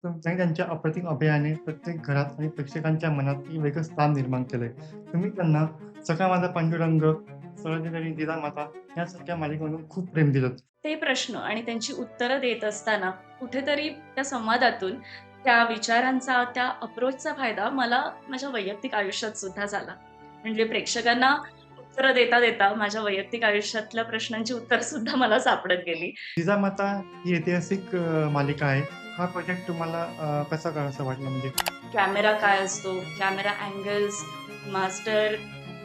त्यांच्या अप्रतिम अभिनयाने प्रत्येक घरात आणि प्रेक्षकांच्या मनात एक वेगळं स्थान निर्माण केलंय. तुम्ही त्यांना "सखा माझा पांडुरंग", "सरोजिनी जिजामाता" यासारख्या मालिकांमधून खूप प्रेम दिलंत. ते प्रश्न आणि त्यांची उत्तरं देत असताना कुठेतरी त्या संवादातून त्या विचारांचा, त्या अप्रोचचा फायदा मला माझ्या वैयक्तिक आयुष्यात सुद्धा झाला. म्हणजे प्रेक्षकांना उत्तरं देता-देता माझ्या वैयक्तिक आयुष्यातल्या प्रश्नांची उत्तरं सुद्धा मला सापडत गेली. जिजामाता ही ऐतिहासिक मालिका आहे. हा प्रोजेक्ट तुम्हाला कसा करावासा वाटला म्हणजे? कॅमेरा काय असतो, camera angles, master,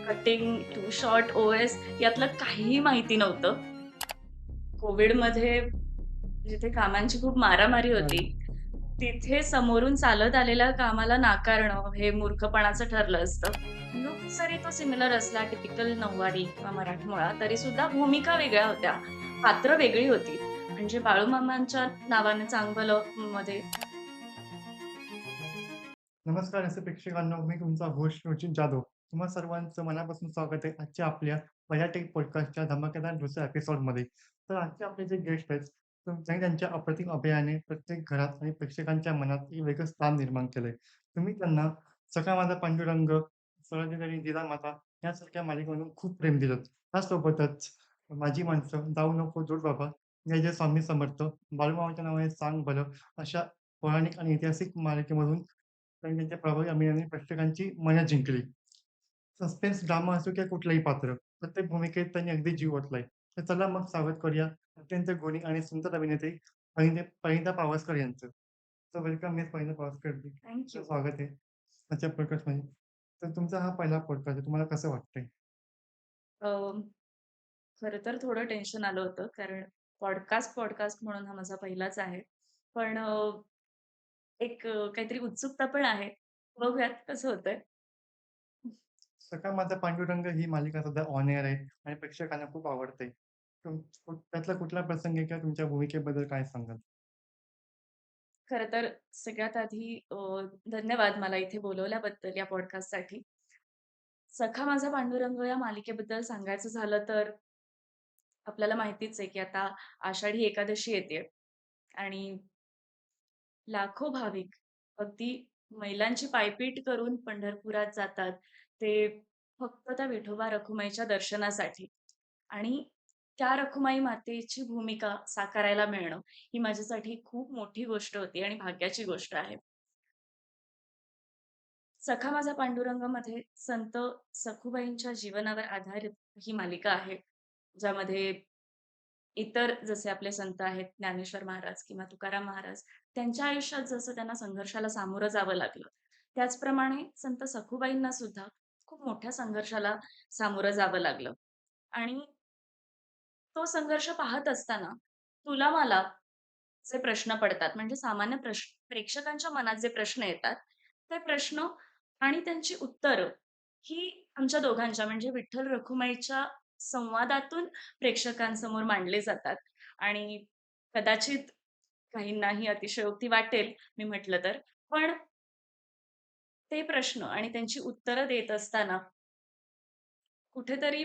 cutting, two shot, O S यातलं काहीही माहिती नव्हतं. कोव्हिडमध्ये जिथे कामांची खूप मारामारी होती, बरं. तिथे समोरून चालत आलेल्या कामाला नाकारणं हे मूर्खपणाचं ठरलं असतं. लूक जरी तो सिमिलर असला, टिपिकल नऊवारी किंवा मराठमोळा, तरीसुद्धा भूमिका वेगळ्या होत्या. पात्र वेगळी होती. म्हणजे बाळूमामांच्या नावाने चांगभलं मध्ये नमस्कार असे प्रेक्षकांनो, मी तुमचा होस्ट रुचित जाधव. तुम्हा सर्वांचं मनापासून स्वागत आहे आजच्या आपल्या पहिल्या टेक पॉडकास्टच्या धमाकेदार दुसऱ्या एपिसोडमध्ये. तर आजचे आपले जे गेस्ट आहेत, त्यांच्या अप्रतिम अभिनयाने प्रत्येक घरात आणि प्रेक्षकांच्या मनात एक वेगळं स्थान निर्माण केलंय. तुम्ही त्यांना "सखा माझा पांडुरंग", "सरोजिनी जिजामाता" यासारख्या मालिकांमधून खूप प्रेम दिलंत. त्याचसोबतच "माझी माणसं", "जाऊ नको दूर बाबा", "जय जय स्वामी समर्थ", "बाळूमामाच्या नावाने सांग भलं" अशा पौराणिक आणि ऐतिहासिक मालिकेमधून त्यांनी त्यांच्या प्रभावी अभिनयाने प्रेक्षकांची मनं जिंकली. सस्पेन्स ड्रामा असो किंवा कुठलंही पात्र, प्रत्येक भूमिकेत त्यांनी अगदी जीव ओतलाय. तर चला मग स्वागत करूया अत्यंत गुणी आणि सुंदर अभिनेत्री परिणिता पावसकर यांचं. तर वेलकम मिस परिणिता पावसकर जी. थँक तर यू. स्वागत आहे आजच्या पॉडकास्टमध्ये. तर तुमचा हा पहिला पॉडकास्ट आहे. तुम्हाला कसं वाटतंय? खरं तर थोडं टेन्शन आलं होतं, कारण पॉडकास्ट पॉडकास्ट म्हणून हा माझा पहिलाच आहे. पण काहीतरी उत्सुकता पण आहे. बघूयात कसं होतंय. सखा माझा पांडुरंग ही मालिका सध्या ऑन एअर आहे आणि प्रेक्षकांना खूप आवडते. त्यातला कुठला प्रसंग आहे किंवा तुमच्या भूमिकेबद्दल काय सांगाल? खरं तर सगळ्यात आधी धन्यवाद मला इथे बोलवल्याबद्दल या पॉडकास्टसाठी. सखा माझा पांडुरंग या मालिकेबद्दल सांगायचं झालं तर आपल्याला माहितीच आहे, की आता आषाढी एकादशी येतेय आणि लाखो भाविक अगदी मैलांची पायपीट करून पंढरपुरात जातात. ते फक्त त्या विठोबा रखुमाईच्या दर्शनासाठी आणि त्या रखुमाई मातेची भूमिका साकारायला मिळणं, ही माझ्यासाठी खूप मोठी गोष्ट होती आणि भाग्याची गोष्ट आहे. सखा माझा पांडुरंगमध्ये संत सखुबाईंच्या जीवनावर आधारित ही मालिका आहे. ज्यामध्ये इतर जसे आपले संत आहेत, ज्ञानेश्वर महाराज किंवा तुकाराम महाराज, त्यांच्या आयुष्यात जसं त्यांना संघर्षाला सामोरं जावं लागलं, त्याचप्रमाणे संत सखुबाईंना सुद्धा खूप मोठ्या संघर्षाला सामोरं जावं लागलं. आणि तो संघर्ष पाहत असताना तुला मला जे प्रश्न पडतात, म्हणजे सामान्य प्रेक्षकांच्या मनात जे प्रश्न येतात, ते प्रश्न आणि त्यांची उत्तरं ही आमच्या दोघांच्या म्हणजे विठ्ठल रखुमाईच्या संवादातून प्रेक्षकांसमोर मांडले जातात. आणि कदाचित काहींनाही अतिशयोक्ती वाटेल मी म्हटलं तर. पण ते प्रश्न आणि त्यांची उत्तरं देत असताना कुठेतरी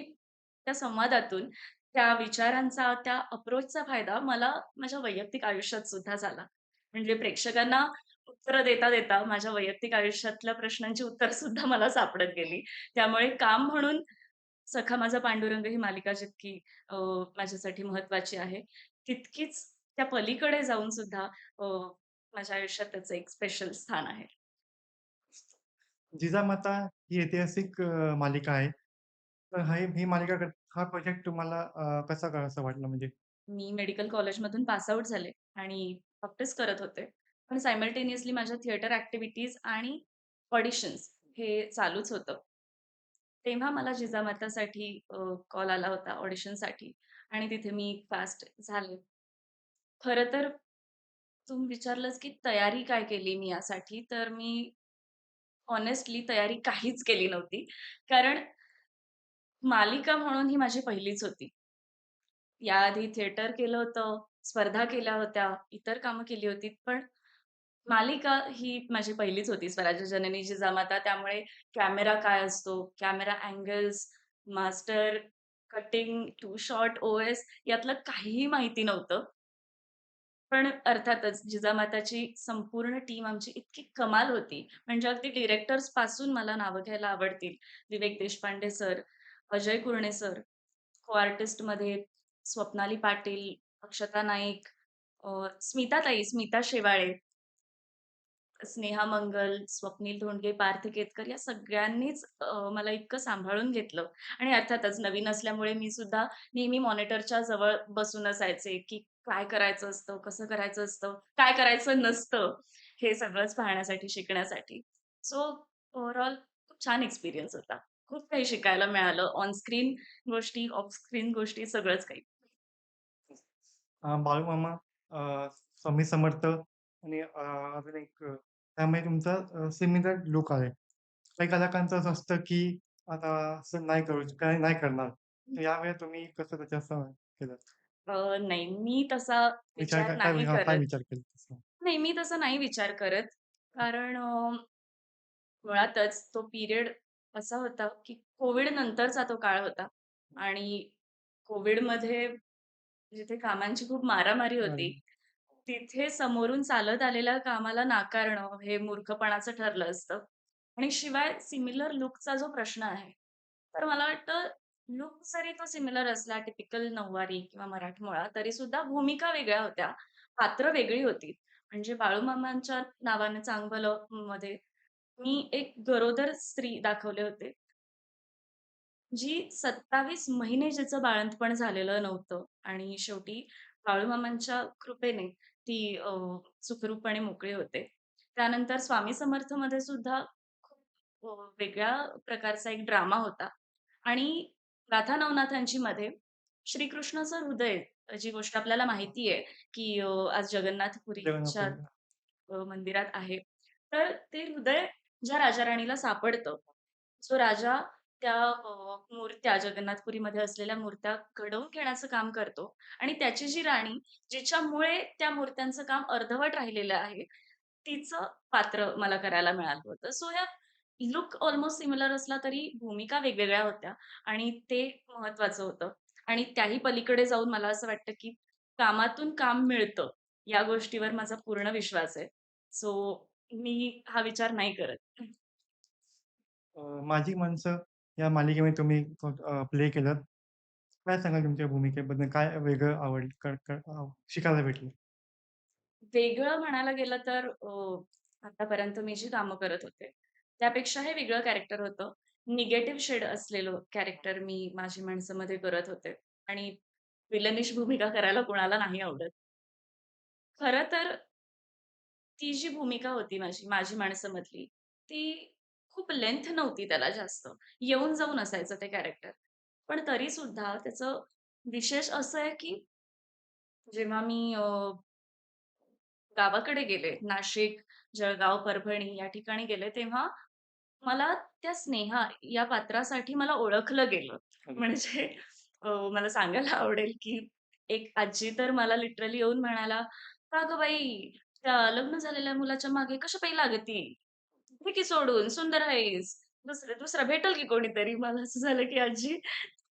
त्या संवादातून त्या विचारांचा, त्या अप्रोचचा फायदा मला माझ्या वैयक्तिक आयुष्यात सुद्धा झाला. म्हणजे प्रेक्षकांना उत्तरं देता-देता माझ्या वैयक्तिक आयुष्यातल्या प्रश्नांची उत्तरं सुद्धा मला सापडत गेली. त्यामुळे काम म्हणून सखा माझा पांडुरंग ही मालिका जितकी अ, माझ्यासाठी महत्त्वाची आहे, तितकीच त्या पलीकडे जाऊन सुद्धा माझ्या आयुष्यात त्याचं एक स्पेशल स्थान आहे. जिजामाता ही ऐतिहासिक मालिका आहे. तर ही मालिका हा प्रोजेक्ट तुम्हाला कसा करावासा वाटला म्हणजे? मी मेडिकल कॉलेजमधून पास आउट झाले आणि प्रॅक्टिस करत होते. पण सायमल्टेनियसली माझ्या थिएटर ॲक्टिव्हिटीज आणि ऑडिशन्स हे चालूच होतं. तेव्हा मला जिजामातासाठी कॉल आला होता ऑडिशनसाठी आणि तिथे मी कास्ट झाले. खरं तर तुम्ही विचारलंच की तयारी काय केली मी यासाठी, तर मी हॉनेस्टली तयारी काहीच केली नव्हती. कारण मालिका म्हणून ही माझी पहिलीच होती. याआधी थिएटर केलं होतं, स्पर्धा केल्या होत्या, इतर कामं केली होती. पण मालिका ही माझी पहिलीच होती, स्वराज्य जननी जिजामाता. त्यामुळे कॅमेरा काय असतो, camera angles, master, cutting, two shot, O S यातलं काहीही माहिती नव्हतं. पण अर्थातच जिजामाताची संपूर्ण टीम आमची इतकी कमाल होती. म्हणजे अगदी डायरेक्टर्सपासून मला नावं घ्यायला आवडतील. विवेक देशपांडे सर, अजय कुरणे सर, को-आर्टिस्टमध्ये स्वप्नाली पाटील, अक्षता नाईक, स्मिताताई, स्मिता शेवाळे, स्नेहा मंगल, स्वप्नील धोंडगे, पार्थ केतकर या सगळ्यांनीच मला इतकं सांभाळून घेतलं आणि अर्थातच नवीन असल्यामुळे मी सुद्धा नेहमी मॉनिटरच्या जवळ बसून असायचे, की काय करायचं असतं, कसं करायचं असतं, काय करायचं नसतं, हे सगळंच पाहण्यासाठी, शिकण्यासाठी. सो ओव्हरऑल खूप छान एक्सपिरियन्स होता. खूप काही शिकायला मिळालं. ऑन स्क्रीन गोष्टी, ऑफ स्क्रीन गोष्टी सगळंच काही. बाळूमामा, अ, स्वामी समर्थ आणि अजून एक त्यामध्ये तुमचा सिमिलर लूक आहे. काही कलाकारांचं असं असतं, की आता असं नाही करू काय नाही करणार. तर यावेळी तुम्ही कसं त्याच्यासह केलं? नाही, मी तसा विचार विचार काय काय नाही हां, काय करत. विचार केला तसं? नाही, मी तसं नाही विचार करत. कारण मुळातच तो पिरियड असा होता, की कोव्हिड नंतरचा तो काळ होता आणि कोव्हिडमध्ये जिथे कामांची खूप मारामारी अरे! होती, तिथे समोरून चालत आलेल्या कामाला नाकारणं हे मूर्खपणाचं ठरलं असतं. आणि शिवाय सिमिलर लूकचा जो प्रश्न आहे, तर मला वाटतं लूक जरी तो सिमिलर असला टिपिकल नऊवारी किंवा मराठमोळा, तरीसुद्धा भूमिका वेगळ्या होत्या. पात्र वेगळी होती. म्हणजे बाळूमामांच्या नावाने चांगभलं मध्ये मी एक गरोदर स्त्री दाखवले होते. जी 27 महिने जिचं बाळंतपण झालेलं नव्हतं आणि शेवटी बाळूमामांच्या कृपेने ती सुखरूपपणे मोकळे होते. त्यानंतर स्वामी समर्थमध्ये सुद्धा खूप वेगळ्या प्रकारचा एक ड्रामा होता आणि गाथा नवनाथांची मध्ये श्रीकृष्णाचं हृदय जी गोष्ट आपल्याला माहिती आहे, की आज जगन्नाथपुरीच्या जगन्नाथपुरी. मंदिरात आहे. तर ते हृदय ज्या राजा-राणीला सापडतं, जो राजा त्या मूर्त्या जगन्नाथपुरीमध्ये असलेल्या मूर्त्या घडवून घेण्याचं काम करतो आणि त्याची जी राणी, जिच्यामुळे त्या मूर्त्यांचं काम अर्धवट राहिलेलं आहे, तिचं पात्र मला करायला मिळालं होतं. सो ह्या लूक ऑलमोस्ट सिमिलर असला तरी भूमिका वेगवेगळ्या होत्या आणि ते महत्त्वाचं होतं. आणि त्याही पलीकडे जाऊन मला असं वाटतं, की कामातून काम मिळतं, या गोष्टीवर माझा पूर्ण विश्वास आहे. सो मी हा विचार नाही करत. माझी माणसं या मालिकेमध्ये तुम्ही प्ले केलंत. काय सांगाल तुमच्या भूमिकेबद्दल? काय वेगळं आवड क क शिकायला भेटलं? वेगळं म्हणायला गेलं तर आतापर्यंत मी जी कामं करत होते, त्यापेक्षा हे वेगळं कॅरेक्टर होतं. निगेटिव्ह शेड असलेलं कॅरेक्टर मी माझी माणसंमध्ये करत होते आणि विलनिश भूमिका करायला कुणाला नाही आवडत. खरं तर ती जी भूमिका होती माझी, माझी माणसं-मधली, ती खूप लेंथ नव्हती त्याला जास्त. येऊन-जाऊन असायचं ते कॅरेक्टर. पण तरीसुद्धा त्याचं विशेष असं आहे, की जेव्हा मी गावाकडे गेले, नाशिक, जळगाव, परभणी या ठिकाणी गेले, तेव्हा मला त्या स्नेहा या पात्रासाठी मला ओळखलं गेलं. हॅलो. म्हणजे मला सांगायला आवडेल, की एक आजी तर मला लिटरली येऊन म्हणाला, "का गं बाई, त्या लग्न झालेल्या मुलाच्या मागे कशापायी लागती? दे की सोडून, सुंदर आहेस. दुसरा भेटेल की कोणीतरी." मला असं झालं, की आजी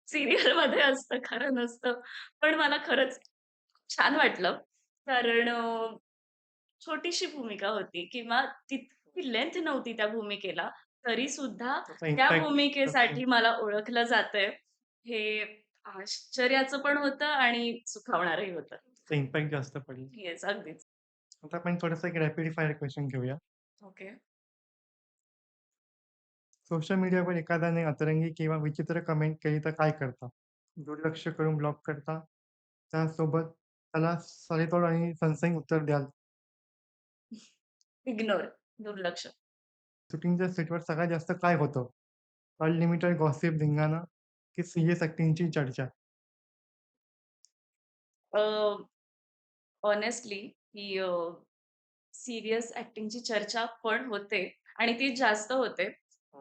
सीरियलमध्ये असतं, खरं नसतं. पण मला खरंच छान वाटलं. कारण छोटीशी भूमिका होती किंवा तितकी लेंथ नव्हती त्या भूमिकेला. तरीसुद्धा त्याचा त्या इम्पॅक्ट भूमिकेसाठी मला ओळखलं जातंय, हे आश्चर्याचं पण होतं आणि सुखावणारंही होतं. त्याचा इम्पॅक्ट जास्त पडला. येस, अगदीच. आता आपण थोडंसं एक रॅपिड फायर क्वेशन घेऊया. ओके. सोशल मीडियावर एखाद्याने अतरंगी किंवा विचित्र कमेंट केली तर काय करता? दुर्लक्ष करून ब्लॉक करता? त्यासोबत त्याला सडेतोड आणि सनसनीत उत्तर द्याल? इग्नोर, दुर्लक्ष. शूटिंगच्या सेटवर सगळ्यात जास्त काय होतं? अनलिमिटेड गॉसिप, धिंगाणा की सीरियस ॲक्टिंगची चर्चा? अ, हॉनेस्टली ही सीरियस ॲक्टिंगची चर्चा पण होते आणि ती जास्त होते.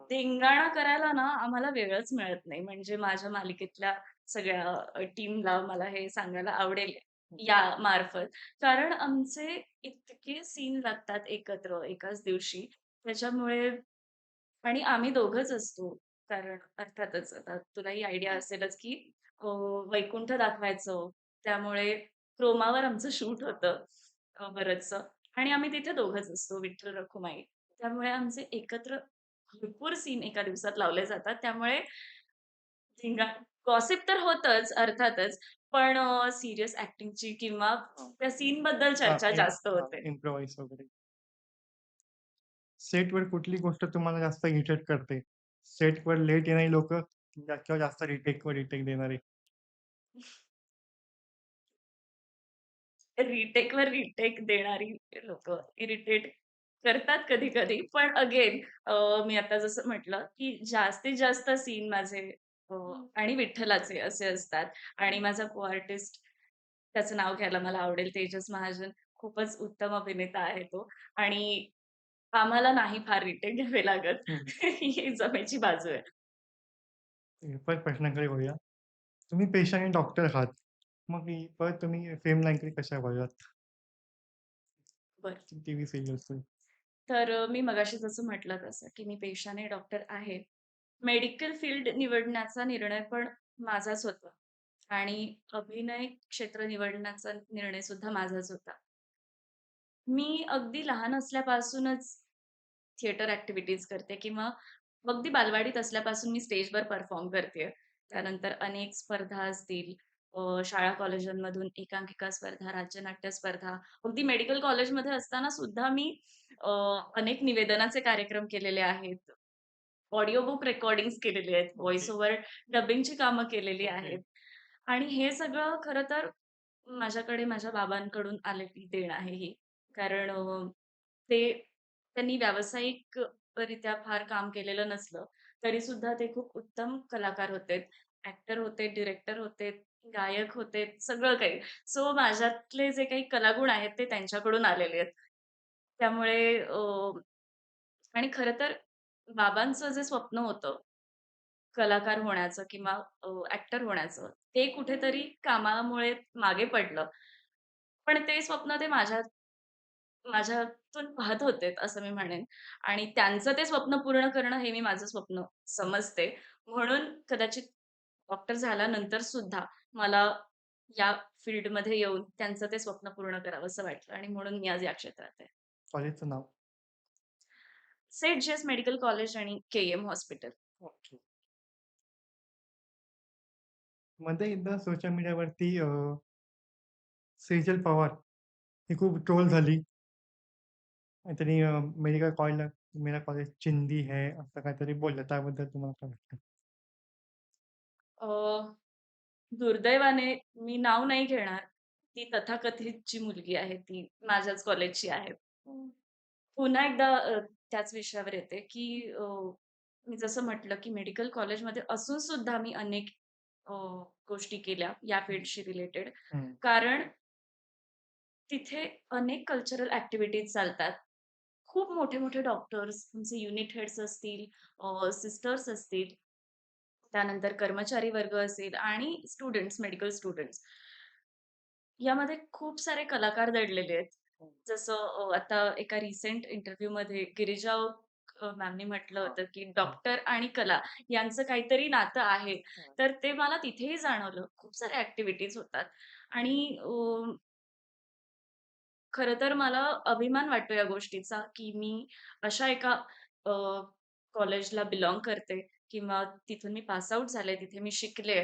धिंगाणा करायला ना आम्हाला वेळच मिळत नाही. म्हणजे माझ्या मालिकेतल्या सगळ्या टीमला मला हे सांगायला आवडेल या मार्फत. कारण आमचे इतके सीन लागतात एकत्र एकाच दिवशी. त्याच्यामुळे आणि आम्ही दोघंच असतो. कारण अर्थातच आता तुलाही आयडिया असेलच, की अ, वैकुंठ दाखवायचं. त्यामुळे क्रोमावर आमचं शूट होतं. बरचसं आणि आम्ही तिथे दोघंच असतो, विठ्ठल रखुमाई. त्यामुळे आमचे एकत्र भरपूर सीन एका दिवसात लावले जातात. त्यामुळे धिंगा गॉसिप तर होतंच अर्थातच, पण सीरियस ॲक्टिंगची किंवा हां. त्या सीनबद्दल चर्चा जास्त होते. इम्प्रोवाइज वगैरे. सेटवर कुठली गोष्ट तुम्हाला जास्त इरिटेट करते? सेटवर लेट येणारी लोकं किंवा जास्त रिटेकवर रिटेक देणारे? रिटेकवर रिटेक देणारी लोकं इरिटेट करतात कधी-कधी. पण अगेन मी आता जसं म्हटलं, की जास्तीत जास्त सीन माझे आणि विठ्ठलाचे असे असतात आणि माझा को-आर्टिस्ट त्याचं नाव घ्यायला मला आवडेल तेजस महाजन. खूपच उत्तम अभिनेता आहे तो आणि आम्हाला नाही फार रिटेक घ्यावे लागत. हं. ही जमेची बाजू आहे. परत प्रश्नाकडे वळूया. तुम्ही पेशाने डॉक्टर आहात. मग परत तुम्ही फेम लाईनकडे कशा वळलात? बरं. TV serials. तर मी मगाशी जसं म्हटलं तसं, की मी पेशाने डॉक्टर आहे. मेडिकल फील्ड निवडण्याचा निर्णय पण माझाच होता आणि अभिनय क्षेत्र निवडण्याचा निर्णय सुद्धा माझाच होता. मी अगदी लहान असल्यापासूनच थिएटर ॲक्टिव्हिटीज करते किंवा अगदी बालवाडीत असल्यापासून मी स्टेजवर परफॉर्म करतेय. त्यानंतर अनेक स्पर्धा असतील, शाळा कॉलेजांमधून एकांकिका स्पर्धा, राज्यनाट्य स्पर्धा, अगदी मेडिकल कॉलेजमध्ये असताना सुद्धा मी अ, अनेक निवेदनाचे कार्यक्रम केलेले आहेत. ऑडिओ बुक रेकॉर्डिंग्ज केलेली आहेत. ओके, व्हॉईस ओव्हर डबिंगची कामं केलेली ओके. आहेत. आणि हे सगळं खरं तर माझ्याकडे माझ्या बाबांकडून आलेली देण आहे ही. कारण ते त्यांनी व्यावसायिकरित्या फार काम केलेलं नसलं, तरीसुद्धा ते खूप उत्तम कलाकार होते. ॲक्टर होते, डिरेक्टर होते, गायक होते, सगळं काही. सो माझ्यातले जे काही कलागुण आहेत ते त्यांच्याकडून आलेले आहेत. त्यामुळे आणि खरं तर बाबांचं जे स्वप्न होतं, कलाकार होण्याचं किंवा ॲक्टर होण्याचं, ते कुठेतरी कामामुळे मागे पडलं. पण ते स्वप्न ते माझ्यातून पाहत होते असं मी म्हणेन आणि त्यांचं ते स्वप्न पूर्ण करणं हे मी माझं स्वप्न समजते. म्हणून कदाचित डॉक्टर झाल्यानंतर सुद्धा मला या फील्डमध्ये येऊन त्यांचं ते स्वप्न पूर्ण करावंसं वाटलं आणि म्हणून मी आज या क्षेत्रात आहे. कॉलेजचं नाव? सेंट जेम्स मेडिकल कॉलेज आणि के-एम हॉस्पिटल. ओके. मध्ये एकदा सोशल मीडियावरती सेजल पवार ही खूप ट्रोल झाली आणि त्यांनी मेडिकल कॉलेजला मेरा कॉलेज चिंदी है असं काहीतरी बोललं. त्याबद्दल तुम्हाला काय वाटतं? अ, दुर्दैवाने मी नाव नाही घेणार. ती तथाकथितची मुलगी आहे ती माझ्याच कॉलेजची आहे. पुन्हा एकदा त्याच विषयावर येते, की मी जसं म्हटलं, की मेडिकल कॉलेजमध्ये असून सुद्धा मी अनेक अ, गोष्टी केल्या या फील्डशी रिलेटेड. हं. कारण तिथे अनेक कल्चरल ॲक्टिव्हिटीज चालतात. खूप मोठे-मोठे डॉक्टर्स, तुमचे युनिट हेड्स असतील, सिस्टर्स असतील, त्यानंतर कर्मचारी वर्ग असेल आणि स्टुडंट्स, मेडिकल स्टुडंट्स. यामध्ये खूप सारे कलाकार दडलेले आहेत. जसं आता एका रिसेंट इंटरव्ह्यूमध्ये गिरिजा मॅमनी म्हटलं हां, होतं, की हां, डॉक्टर आणि कला यांचं काहीतरी नातं आहे. हां. तर ते मला तिथेही जाणवलं. खूप साऱ्या ॲक्टिव्हिटीज होतात आणि खरं तर मला अभिमान वाटतो या गोष्टीचा, की मी अशा एका अ, कॉलेजला बिलॉन्ग करते किंवा तिथून मी पास आउट झाले, तिथे मी शिकले.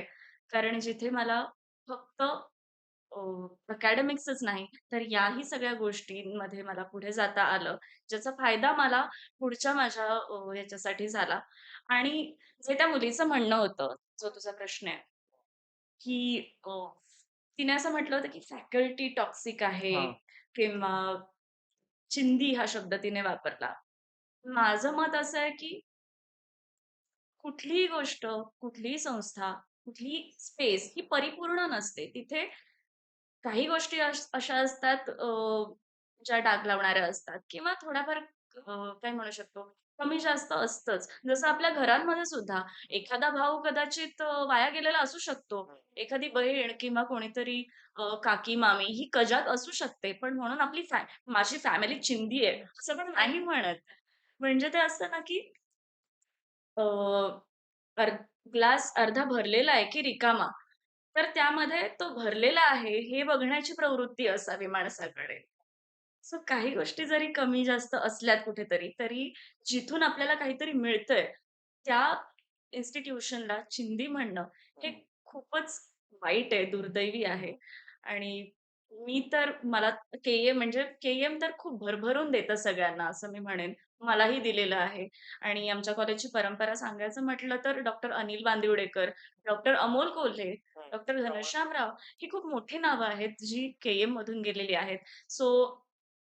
कारण जिथे मला फक्त अकॅडमिक्सच नाही, तर याही सगळ्या गोष्टींमध्ये मला पुढे जाता आलं, ज्याचा फायदा मला पुढच्या माझ्या ह्याच्यासाठी झाला. आणि जे त्या मुलीचं म्हणणं होतं, जो तुझा प्रश्न आहे, की तिने असं म्हटलं होतं, की फॅकल्टी टॉक्सिक आहे हां. किंवा चिंदी हा शब्द तिने वापरला. माझं मत असं आहे, की कुठलीही गोष्ट, कुठलीही संस्था, कुठलीही स्पेस ही परिपूर्ण नसते. तिथे काही गोष्टी अशा असतात ज्या डाग लावणाऱ्या असतात किंवा थोड्याफार काय म्हणू शकतो, कमी-जास्त असतंच. जसं आपल्या घरांमध्ये सुद्धा एखादा भाऊ कदाचित वाया गेलेला असू शकतो. एखादी बहीण किंवा कोणीतरी काकी-मामी ही कजात असू शकते. पण म्हणून माझी फॅमिली चिंदी आहे, असं पण नाही म्हणत. म्हणजे ते असतं ना, की अ, अर ग्लास अर्धा भरलेला आहे की रिकामा? तर त्यामध्ये तो भरलेला आहे हे बघण्याची प्रवृत्ती असावी माणसाकडे. सो काही गोष्टी जरी कमी जास्त असल्यात कुठेतरी, तरी जिथून आपल्याला काहीतरी मिळतंय, त्या इन्स्टिट्यूशनला चिंधी म्हणणं हे खूपच वाईट आहे, दुर्दैवी आहे. आणि मी तर मला के-एम तर खूप भरभरून देतं सगळ्यांना असं मी म्हणेन. मलाही दिलेलं आहे. आणि आमच्या कॉलेजची परंपरा सांगायचं म्हटलं तर doctor Anil Bandiwadekar, doctor Amol Kolhe, doctor Ghanshyam Rao ही खूप मोठी नावं आहेत, जी के-एममधून गेलेली आहेत. So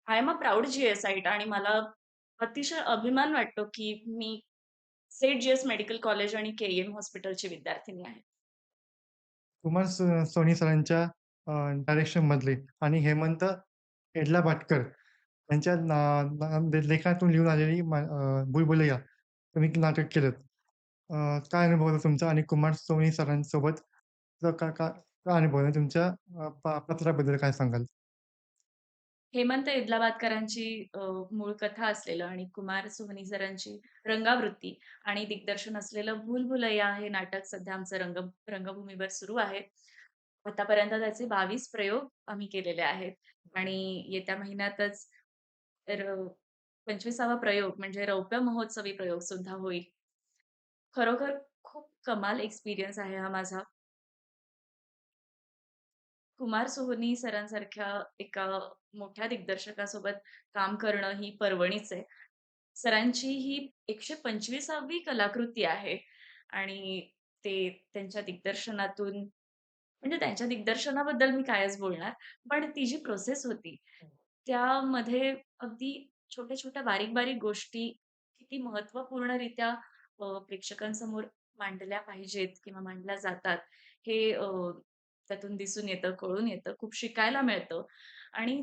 I am a proud जी-एसाईट आणि मला अतिशय अभिमान वाटतो, की मी सेंट जेम्स मेडिकल कॉलेज आणि के-एम हॉस्पिटलची विद्यार्थिनी आहे. कुमार सोनी सरांच्या डायरेक्शनमधले आणि हेमंत एडला-भाटकर यांच्या लेखनातून लिहून आलेली बुलबुलैया तुम्ही नाटक केलंत. काय अनुभव होता तुमचा आणि कुमार सोनी सरांसोबत का का का काय अनुभव आहे तुमच्या पात्राबद्दल काय सांगाल? हेमंत एदलाबादकरांची मूळ कथा असलेलं आणि कुमार सोमनी सरांची रंगावृत्ती आणि दिग्दर्शन असलेलं भूलभुलैया हे नाटक सध्या आमचं रंगभूमीवर सुरू आहे. आतापर्यंत त्याचे 22 प्रयोग आम्ही केलेले आहेत आणि येत्या महिन्यातच तर 25वा प्रयोग म्हणजे रौप्य महोत्सवी प्रयोग सुद्धा होईल. खरोखर खूप कमाल एक्सपिरियन्स आहे हा माझा. कुमार सोहोनी सरांसारख्या एका मोठ्या दिग्दर्शकासोबत काम करणं ही पर्वणीच आहे. सरांची ही 125वी कलाकृती आहे आणि ते त्यांच्या दिग्दर्शनातून म्हणजे त्यांच्या दिग्दर्शनाबद्दल मी कायच बोलणार. पण ती जी प्रोसेस होती, त्यामध्ये अगदी छोट्या-छोट्या, बारीक-बारीक गोष्टी किती महत्त्वपूर्णरित्या प्रेक्षकांसमोर मांडल्या पाहिजेत किंवा मांडल्या जातात, हे त्यातून दिसून येतं, कळून येतं, खूप शिकायला मिळतं आणि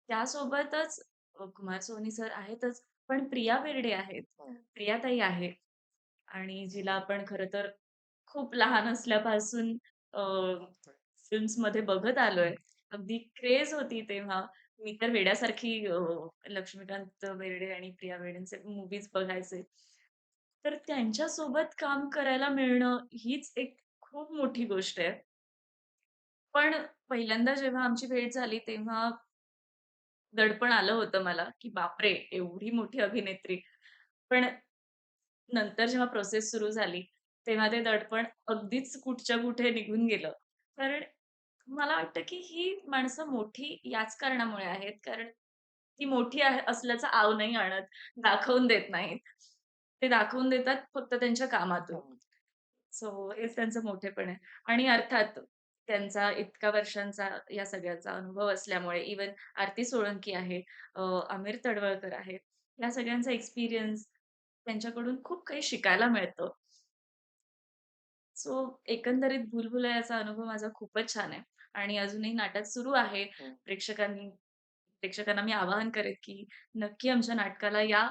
त्यासोबतच कुमार सोनी सर आहेतच, पण प्रिया बेर्डे आहेत. प्रियाताई आहे आणि जिला आपण खरं तर खूप लहान असल्यापासून फिल्म्समध्ये बघत आलोय. अगदी क्रेझ होती तेव्हा. मी तर वेड्यासारखी लक्ष्मीकांत बेर्डे आणि प्रिया बेर्डेंचे मूव्हीज बघायचे. तर त्यांच्यासोबत काम करायला मिळणं हीच एक खूप मोठी गोष्ट आहे. पण पहिल्यांदा जेव्हा आमची भेट झाली तेव्हा दडपण आलं होतं मला, की बापरे! एवढी मोठी अभिनेत्री. पण नंतर जेव्हा प्रोसेस सुरू झाली, तेव्हा ते दडपण अगदीच कुठच्या कुठे निघून गेलं. कारण मला वाटतं, की ही माणसं मोठी याच कारणामुळे आहेत, कारण ती मोठी आहे असल्याचा आव नाही आणत, दाखवून देत नाहीत. ते दाखवून देतात फक्त त्यांच्या कामातून. सो हेच त्यांचं मोठेपण आहे. आणि अर्थात त्यांचा इतक्या वर्षांचा या सगळ्याचा अनुभव असल्यामुळे इव्हन आरती सोळंकी आहे, आमिर तडवळकर आहेत. या सगळ्यांचा एक्सपिरियन्स त्यांच्याकडून खूप काही शिकायला मिळतं. सो एकंदरीत भुलभुलैयाचा अनुभव माझा खूपच छान आहे आणि अजूनही नाटक सुरू आहे. प्रेक्षकांनी प्रेक्षकांना मी आवाहन करेन, की नक्की आमच्या नाटकाला या,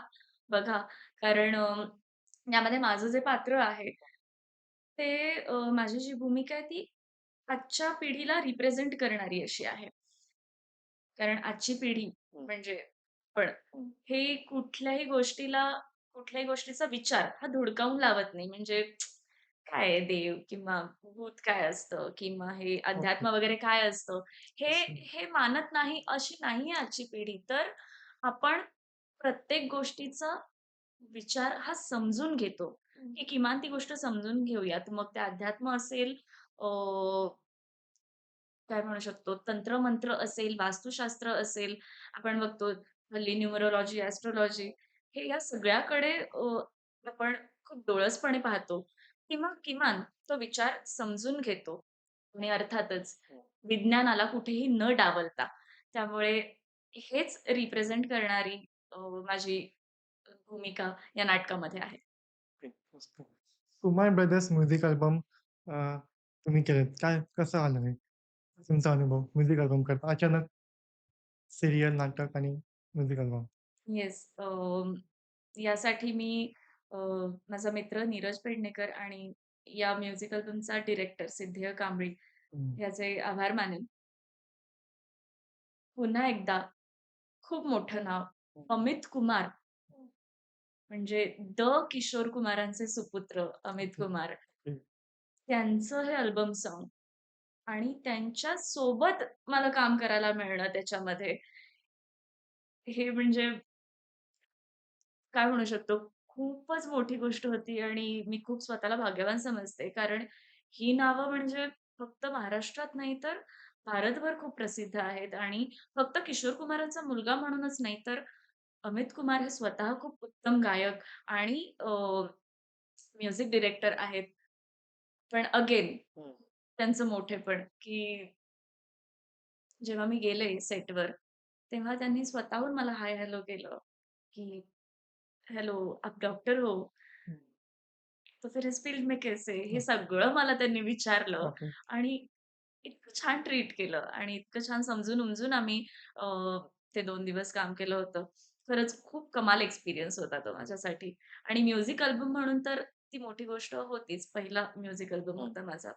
बघा. कारण यामध्ये माझं जे पात्र आहे, ते माझी जी भूमिका आहे ती आजच्या पिढीला रिप्रेझेंट करणारी अशी आहे. कारण आजची पिढी म्हणजे आपण हे कुठल्याही गोष्टीचा विचार हा धुडकावून लावत नाही. म्हणजे काय आहे देव किंवा भूत काय असतं किंवा हे ओके. अध्यात्म वगैरे काय असतं, हे असं. हे मानत नाही अशी नाहीये आजची पिढी. तर आपण प्रत्येक गोष्टीचा विचार हा समजून घेतो, की किमान ती गोष्ट समजून घेऊयात. मग ते अध्यात्म असेल, अ, काय म्हणू शकतो, तंत्र-मंत्र असेल, वास्तुशास्त्र असेल, आपण बघतो हल्ली न्यूमरोलॉजी, एस्ट्रोलॉजी हे या सगळ्याकडे आपण खूप डोळसपणे पाहतो किंवा किमान तो विचार समजून घेतो आणि अर्थातच विज्ञानाला कुठेही न डावलता. त्यामुळे हेच रिप्रेझेंट करणारी माझी भूमिका या नाटकामध्ये आहे. मस्त. कुमार ब्रदर्स म्युझिक अल्बम तुम्ही केलेत. काय कसं आलं हे? तुमचा अनुभव म्युझिक अल्बम करता अचानक सीरियल, नाटक आणि म्युझिक अल्बम. येस. यासाठी मी अ, माझा मित्र नीरज पेडणेकर आणि या म्युझिक अल्बमचा डिरेक्टर सिद्धेय कांबळी हं. याचे आभार मानेन. पुन्हा एकदा खूप मोठं नाव अमित कुमार म्हणजे द किशोर कुमारांचे सुपुत्र अमित ओके. कुमार. त्यांचं हे अल्बम सॉन्ग आणि त्यांच्या सोबत मला काम करायला मिळणं त्याच्यामध्ये हे म्हणजे काय म्हणू शकतो, खूपच मोठी गोष्ट होती आणि मी खूप स्वतःला भाग्यवान समजते. कारण ही नावं म्हणजे फक्त महाराष्ट्रात नाही तर भारतभर खूप प्रसिद्ध आहेत आणि फक्त किशोर कुमारांचा मुलगा म्हणूनच नाही, तर अमित कुमार हे स्वतः खूप उत्तम गायक आणि म्युझिक डायरेक्टर आहेत. पण अगेन हं. त्यांचं मोठेपण, की जेव्हा मी गेले सेटवर, तेव्हा त्यांनी स्वतःहून मला हाय हेल्लो केलं, की "हेल्लो, आप डॉक्टर हो?" हं. तो फिर इस फील्ड में कैसे? हे ओके, सगळं मला त्यांनी विचारलं ओके. आणि इतकं छान ट्रीट केलं आणि इतकं छान समजून-उमजून आम्ही अ, ते 2 दिवस काम केलं होतं. खरंच खूप कमाल एक्सपिरियन्स होता तो माझ्यासाठी आणि म्युझिक अल्बम म्हणून तर ती मोठी गोष्ट होतीच. पहिला म्युझिक अल्बम हं. होता माझा.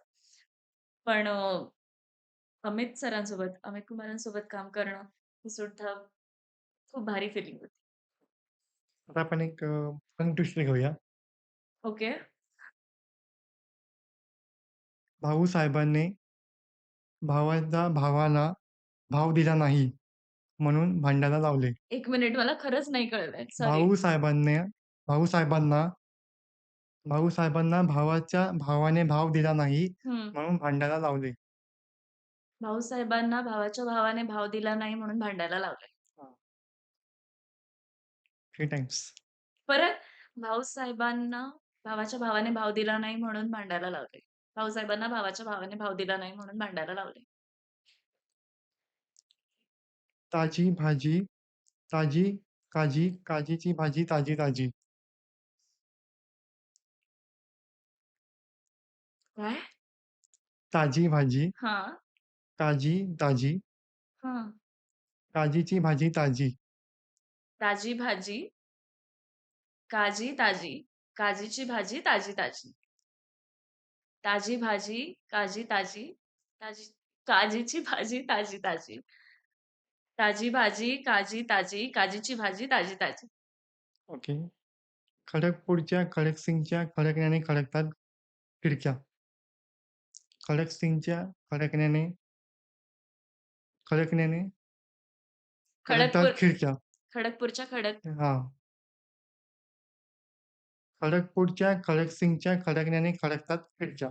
पण अमित सरांसोबत, अमित कुमारांसोबत काम करणं ही सुद्धा खूप भारी फिलिंग होती. आता आपण एक टंग ट्विस्टर घेऊया. ओके. भाऊसाहेबांनी भावाचा भावाला भाव दिला नाही, म्हणून भांड्याला लावले. 1 मिनिट मला खरंच नाही कळलंय. सॉरी. भाऊसाहेबांनी भाऊसाहेबांना भावाच्या भावाने भाव दिला नाही, हं. म्हणून भांड्याला लावले. भाऊसाहेबांना भावाच्या भावाने भाव दिला नाही म्हणून भांडायला लावलंय. हां. 3 टाइम्स. परत भाऊसाहेबांना भावाच्या भावाने भाव दिला नाही म्हणून भांडायला लावले. भाऊसाहेबांना भावाच्या भावाने भाव दिला नाही म्हणून भांडायला लावले. ताजी भाजी, ताजी काजी, काजीची भाजी ताजी ताजी. काय? ताजी भाजी, हां, ताजी ताजी, हां. काजीची भाजी ताजी. ताजी भाजी, काजी ताजी, काजीची भाजी ताजी ताजी. ताजी भाजी, काजी ताजी, ताजी काजीची भाजी ताजी ताजी. ताजी भाजी, काजी ताजी, काजीची भाजी ताजी ताजी. ओके. खडगपूरच्या खडकसिंगच्या खडकण्याने खडकतात खिडक्या. खडकसिंगच्या खडकण्याने खडकतात खडकपूर खिडक्या. खडकपूरच्या खडक हां. खडगपूरच्या खडकसिंगच्या खडकण्याने खडकतात खिडक्या.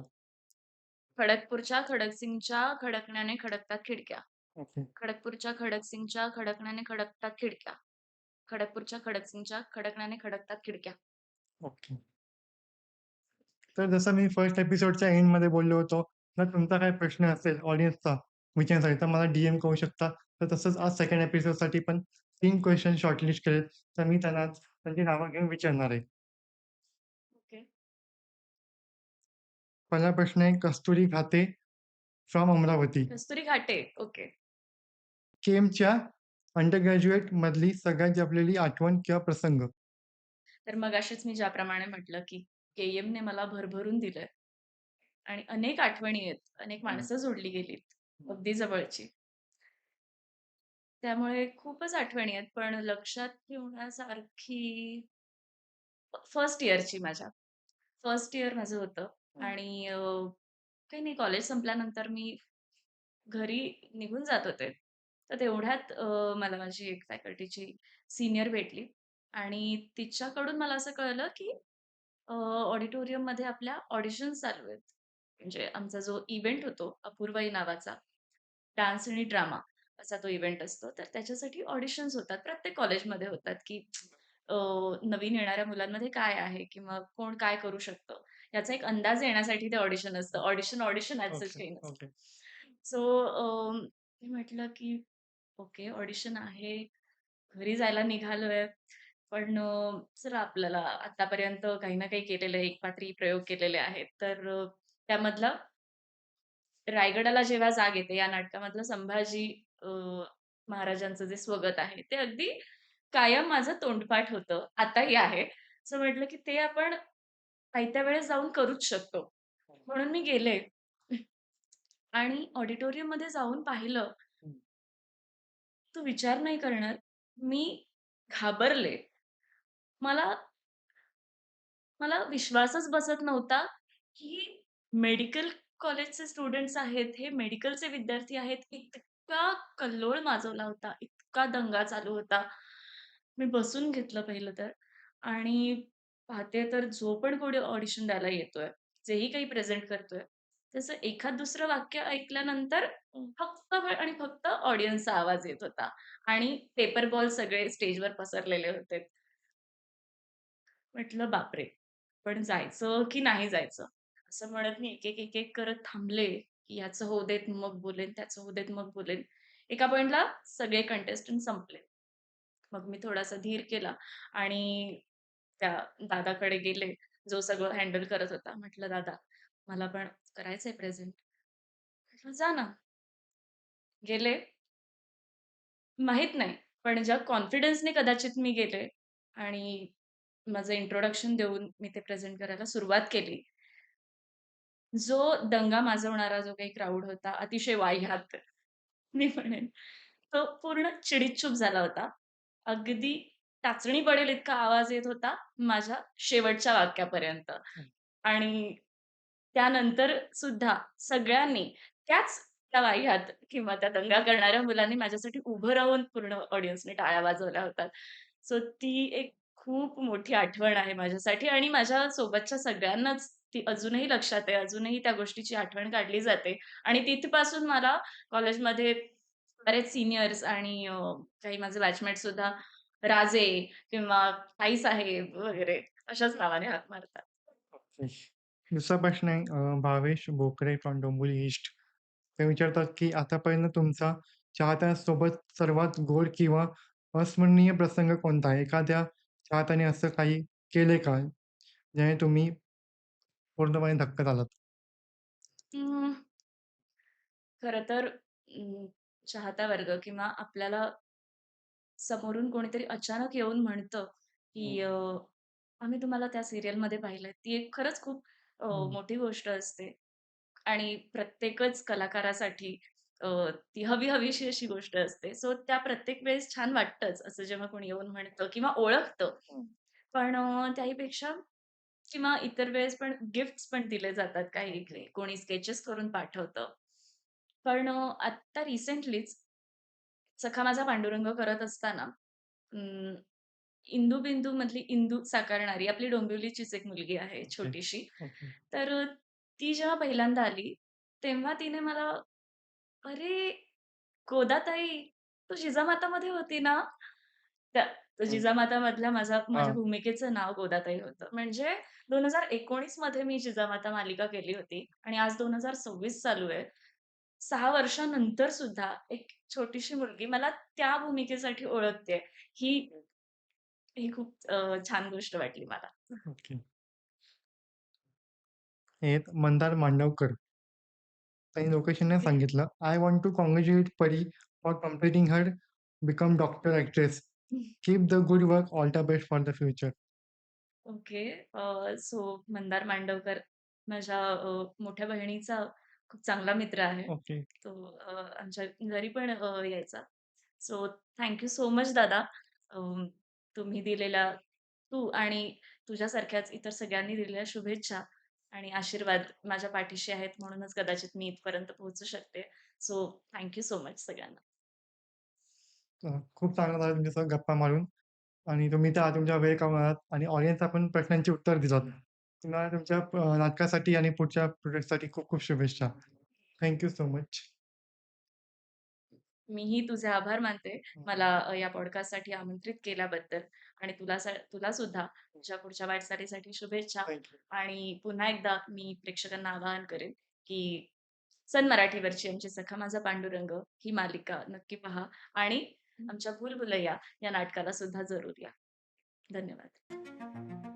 खडकपूरच्या खडकसिंगच्या खडकण्याने खडकतात खिडक्या. ओके, खडगपूरच्या खडकसिंगच्या खडकण्याने खडकतात खिडक्या. खडगपूरच्या खडकसिंगच्या खडकण्याने खडकतात खिडक्या. ओके. तर जसं मी फर्स्ट एपिसोडच्या एंडमध्ये बोललो होतो, जर तुमचा काही प्रश्न असेल ऑडियन्सचा विचारण्यासाठी, तर मला डीएम करू शकता. तर तसंच आज सेकंड एपिसोडसाठी पण 3 क्वेशन शॉर्टलिस्ट केलेत. तर मी त्यांना आज त्यांची नावं घेऊन विचारणार आहे. ओके. पहिला प्रश्न आहे, कस्तुरी खाते फ्रॉम अमरावती. कस्तुरी घाटे. ओके. केमच्या अंडर ग्रॅज्युएट मधली सगळ्यात जपलेली आठवण किंवा प्रसंग. तर मगाशीच मी ज्याप्रमाणे म्हटलं, की केएमने मला भरभरून दिलंय आणि अनेक आठवणी आहेत. अनेक हं, माणसं जोडली गेलीत, हं. अगदी जवळची. त्यामुळे खूपच आठवणी आहेत. पण लक्षात ठेवण्यासारखी फर्स्ट इयरची माझ्या. फर्स्ट इयर माझं होतं हं. आणि काही नाही कॉलेज संपल्यानंतर मी घरी निघून जात होते. तर तेवढ्यात मला माझी एक फॅकल्टीची सीनियर भेटली आणि तिच्याकडून मला असं कळलं, की ऑडिटोरियममध्ये आपल्या ऑडिशन्स चालू आहेत. म्हणजे आमचा जो इव्हेंट होतो अपूर्वाई नावाचा, डान्स आणि ड्रामा असा तो इव्हेंट असतो. तर त्याच्यासाठी ऑडिशन्स होतात. प्रत्येक कॉलेजमध्ये होतात, की अ, नवीन येणाऱ्या मुलांमध्ये काय आहे किंवा कोण काय करू शकतं, याचा एक अंदाज येण्यासाठी ते ऑडिशन असतं. ऑडिशन ॲज सच ओके, काही नसतं. ओके. सो मी म्हटलं, की ओके ऑडिशन आहे, घरी जायला निघालोय. पण चला आपल्याला आतापर्यंत काही ना काही केलेलं आहे, एकपात्री प्रयोग केलेले आहेत. तर त्यामधला रायगडाला जेव्हा जाग येते या नाटकामधलं संभाजी अ, महाराजांचं जे स्वगत आहे, ते अगदी कायम माझं तोंडपाठ होतं. आताही आहे. असं म्हटलं, की ते आपण आयत्या वेळेस जाऊन करूच शकतो. म्हणून मी गेले आणि ऑडिटोरियममध्ये जाऊन पाहिलं, हं. तू विचार नाही करणार, मी घाबरले. मला मला विश्वासच बसत नव्हता, की मेडिकल कॉलेजचे स्टुडंट्स आहेत, हे मेडिकलचे विद्यार्थी आहेत. इतका कल्लोळ माजवला होता, इतका दंगा चालू होता. मी बसून घेतलं पहिलं तर आणि पाहते तर जो पण कोणी ऑडिशन द्यायला येतोय, जेही काही प्रेझेंट करतोय, त्याचं एखाद दुसरं वाक्य ऐकल्यानंतर फक्त आणि फक्त ऑडियन्सचा आवाज येत होता आणि पेपर बॉल सगळे स्टेजवर पसरलेले होते. म्हटलं बापरे! पण जायचं की नाही जायचं? असं म्हणत मी एक करत थांबले, की ह्याचं होऊ देत मग बोलेन, त्याचं होऊ देत मग बोलेन. एका पॉइंटला सगळे कंटेस्टंट संपले. मग मी थोडासा धीर केला आणि त्या दादाकडे गेले, जो सगळं हँडल करत होता. म्हटलं, "दादा, मला पण करायचंय प्रेझेंट." म्हटलं, "जा ना." गेले. माहीत नाही, पण ज्या कॉन्फिडन्सने कदाचित मी गेले आणि माझं इंट्रोडक्शन देऊन मी ते प्रेझेंट करायला सुरुवात केली. जो दंगा माजवणारा जो काही क्राउड होता, अतिशय वाह्यात मी म्हणेन, तो पूर्ण चिडीचूप झाला होता. अगदी टाचणी पडेल इतका आवाज येत होता माझ्या शेवटच्या वाक्यापर्यंत. आणि त्यानंतर सुद्धा सगळ्यांनी त्याच त्या वाह्यात किंवा त्या दंगा करणाऱ्या मुलांनी माझ्यासाठी उभं राहून पूर्ण ऑडियन्सने टाळ्या वाजवल्या होत्या. सो ती एक खूप मोठी आठवण आहे माझ्यासाठी आणि माझ्या सोबतच्या सगळ्यांनाच ती अजूनही लक्षात आहे. अजूनही त्या गोष्टीची आठवण काढली जाते आणि तिथपासून मला कॉलेजमध्ये बरेच सीनियर्स आणि काही माझे बॅचमेट्स सुद्धा राजे किंवा ताई साहेब वगैरे अशाच नावाने हाक मारतात. ओके. दुसरा प्रश्न आहे भावेश बोकरे फ्रॉम डोंबिवली ईस्ट. ते विचारतात, की आतापर्यंत तुमचा चाहत्यांसोबत सर्वात गोड किंवा अविस्मरणीय प्रसंग कोणता आहे? एखाद्या चाहत्याने असं काही केले का? ज्याने तुम्ही पूर्णपणे धक्का झालात? अं, खरं तर चाहता वर्ग किंवा आपल्याला समोरून कोणीतरी अचानक येऊन म्हणतं, की हं, "आम्ही तुम्हाला त्या सीरियलमध्ये पाहिलंय." ती एक खरंच खूप हं. मोठी गोष्ट असते आणि प्रत्येकच कलाकारासाठी ती हवी-हवीशी अशी गोष्ट असते. सो त्या प्रत्येक वेळेस छान वाटतंच, असं जेव्हा कोणी येऊन म्हणतं किंवा ओळखतं. पण त्याहीपेक्षा किंवा इतर वेळेस पण गिफ्ट्स पण दिले जातात काही ओके. इकडे. कोणी स्केचेस करून पाठवतं. पण आत्ता रिसेंटलीच सखा माझा पांडुरंग करत असताना अं, इंदू-बिंदू मधली इंदू साकारणारी आपली डोंबिवलीचीच एक मुलगी आहे ओके, छोटीशी. ओके. तर ती जेव्हा पहिल्यांदा आली, तेव्हा तिने मला, "अरे, गोदाताई, तू जिजामातामध्ये होती ना?" त्या तर हं. जिजामातामधल्या माझ्या हां. भूमिकेचं नाव गोदाताई होतं. म्हणजे 2019 मध्ये मी जिजामाता मालिका केली होती आणि आज 2026 चालू आहे. 6 वर्षानंतर सुद्धा एक छोटीशी मुलगी मला त्या भूमिकेसाठी ओळखते. ही ही खूप छान गोष्ट वाटली मला. ओके. हे आहेत मंदार मांडवकर. त्यांनी लोकेशनने ओके. सांगितलं, "आय वॉन्ट टू काँग्रॅच्युलेट परी for completing her become doctor actress. Keep the good work. All the best for the future." Okay. So Mandar Mandavkar माझ्या मोठ्या बहिणीचा खूप चांगला मित्र आहे. ओके. तो आमच्या घरी पण यायचा. सो सो मच दादा. अ, तुम्ही दिलेला तू आणि तुझ्यासारख्याच इतर सगळ्यांनी दिलेल्या शुभेच्छा आणि आशीर्वाद माझ्या पाठीशी आहेत म्हणूनच कदाचित मी इथपर्यंत पोहोचू शकते. सो सो मच सगळ्यांना. खूप चांगलं झालं तुमच्यासोबत गप्पा मारून आणि तुम्ही तर तुमचा वेळ काढून आणि ऑडियन्सला पण प्रश्नांची उत्तर दिलात. तुम्हाला तुमच्या नाटकासाठी आणि पुढच्या प्रोजेक्टसाठी खूप खूप शुभेच्छा. Thank so much. मीही तुझे आभार मानते, मला या पॉडकास्टसाठी आमंत्रित केल्याबद्दल आणि तुला सुद्धा तुझ्या पुढच्या वाटचालीसाठी शुभेच्छा थँक यू. आणि पुन्हा एकदा मी प्रेक्षकांना आवाहन करेन, की सन मराठीवरची आमची सखा माझा पांडुरंग ही मालिका नक्की पहा आणि आमच्या भूलभुलैया या नाटकाला सुद्धा जरूर या. धन्यवाद.